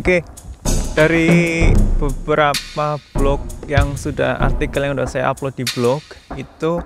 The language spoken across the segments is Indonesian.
Oke, dari beberapa blog yang sudah artikel yang sudah saya upload di blog itu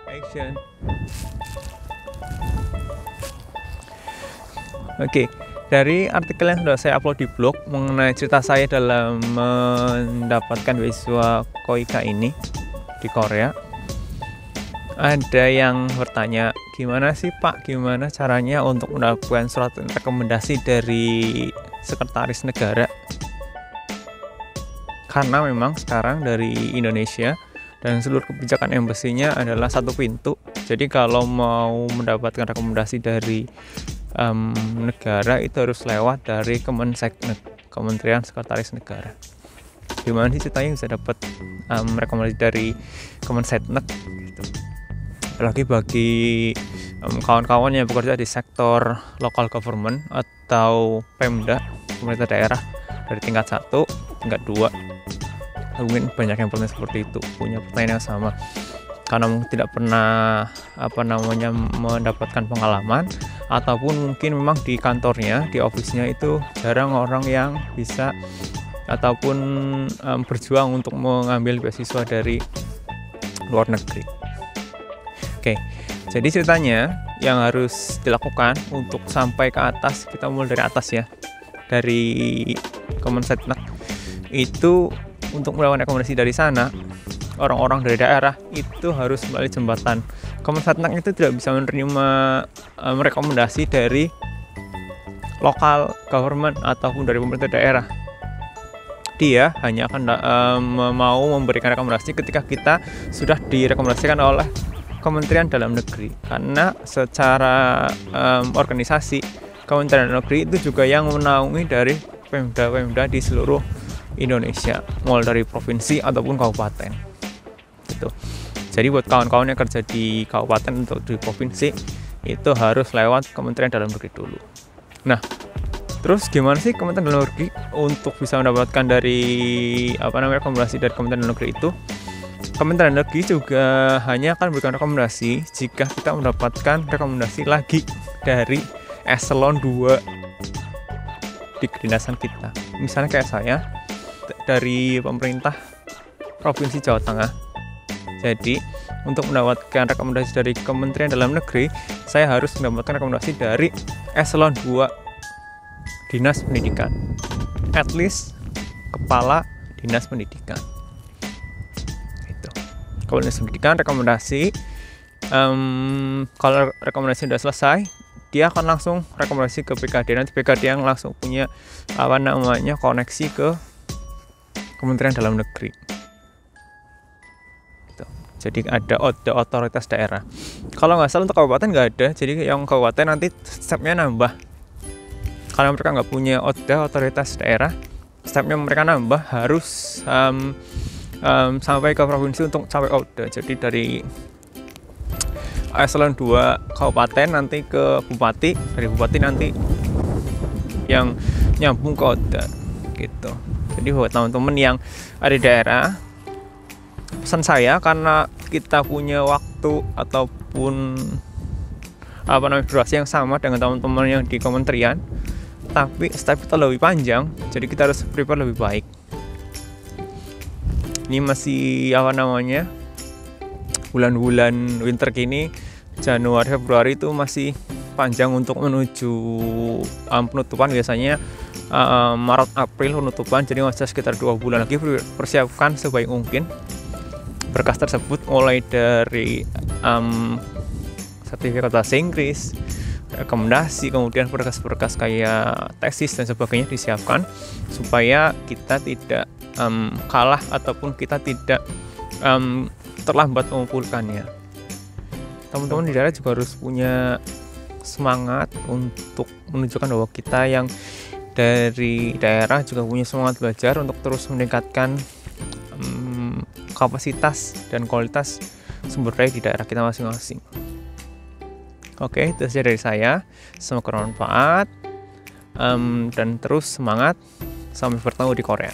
action. Oke, dari artikel yang sudah saya upload di blog mengenai cerita saya dalam mendapatkan beasiswa KOIKA ini di Korea, ada yang bertanya, gimana sih Pak, gimana caranya untuk mendapatkan surat rekomendasi dari sekretaris negara? Karena memang sekarang dari Indonesia dan seluruh kebijakan embasinya adalah satu pintu. Jadi kalau mau mendapatkan rekomendasi dari negara itu harus lewat dari Kemenseknek, Kementerian Sekretaris Negara. Gimana sih ceritanya bisa dapat rekomendasi dari Kemenseknek gitu. Apalagi bagi kawan-kawan yang bekerja di sektor local government atau Pemda, pemerintah daerah dari tingkat 1, tingkat 2. Mungkin banyak yang pernah seperti itu, punya pertanyaan yang sama karena mungkin tidak pernah mendapatkan pengalaman, ataupun mungkin memang di kantornya, di office-nya itu jarang orang yang bisa ataupun berjuang untuk mengambil beasiswa dari luar negeri. Oke, jadi ceritanya yang harus dilakukan untuk sampai ke atas, kita mulai dari atas ya, dari Kemenseknek itu. Untuk melakukan rekomendasi dari sana, orang-orang dari daerah itu harus melalui jembatan. Kemenseknek itu tidak bisa menerima rekomendasi dari local government ataupun dari pemerintah daerah. Dia hanya akan mau memberikan rekomendasi ketika kita sudah direkomendasikan oleh Kementerian Dalam Negeri. Karena secara organisasi, Kementerian Dalam Negeri itu juga yang menaungi dari Pemda-Pemda di seluruh Indonesia, mulai dari provinsi ataupun kabupaten gitu. Jadi buat kawan-kawan yang kerja di kabupaten atau di provinsi itu harus lewat Kementerian Dalam Negeri dulu. Nah, terus gimana sih Kementerian Dalam Negeri untuk bisa mendapatkan dari rekomendasi dari Kementerian Dalam Negeri itu? Kementerian Dalam Negeri juga hanya akan memberikan rekomendasi jika kita mendapatkan rekomendasi lagi dari eselon 2 di kedinasan kita. Misalnya kayak saya dari pemerintah Provinsi Jawa Tengah. Jadi untuk mendapatkan rekomendasi dari Kementerian Dalam Negeri, saya harus mendapatkan rekomendasi dari eselon 2 Dinas Pendidikan, at least Kepala Dinas Pendidikan. Gitu. Kalau Dinas Pendidikan rekomendasi, kalau rekomendasi sudah selesai, dia akan langsung rekomendasi ke BKD. Nanti BKD yang langsung punya koneksi ke Kementerian Dalam Negeri. Gitu. Jadi ada otoritas daerah. Kalau nggak salah untuk kabupaten nggak ada. Jadi yang kabupaten nanti stepnya nambah. Kalau mereka nggak punya otoritas daerah, stepnya mereka nambah harus sampai ke provinsi untuk sampai ODA. Jadi dari eselon 2 kabupaten nanti ke bupati, dari bupati nanti yang nyambung ke ODA gitu. Jadi buat teman-teman yang ada di daerah, pesan saya, karena kita punya waktu ataupun durasi yang sama dengan teman-teman yang di kementerian, tapi step kita lebih panjang, jadi kita harus prepare lebih baik. Ini masih bulan-bulan winter gini, Januari Februari itu masih panjang untuk menuju penutupan. Biasanya Maret April penutupan, jadi masih sekitar 2 bulan lagi. Persiapkan sebaik mungkin berkas tersebut, mulai dari sertifikat bahasa Inggris, rekomendasi, kemudian berkas-berkas kayak tesis dan sebagainya disiapkan supaya kita tidak kalah ataupun kita tidak terlambat mengumpulkannya. Teman-teman di daerah juga harus punya semangat untuk menunjukkan bahwa kita yang dari daerah juga punya semangat belajar untuk terus meningkatkan kapasitas dan kualitas sumber daya di daerah kita masing-masing. Oke, itu saja dari saya. Semoga bermanfaat dan terus semangat. Sampai bertemu di Korea.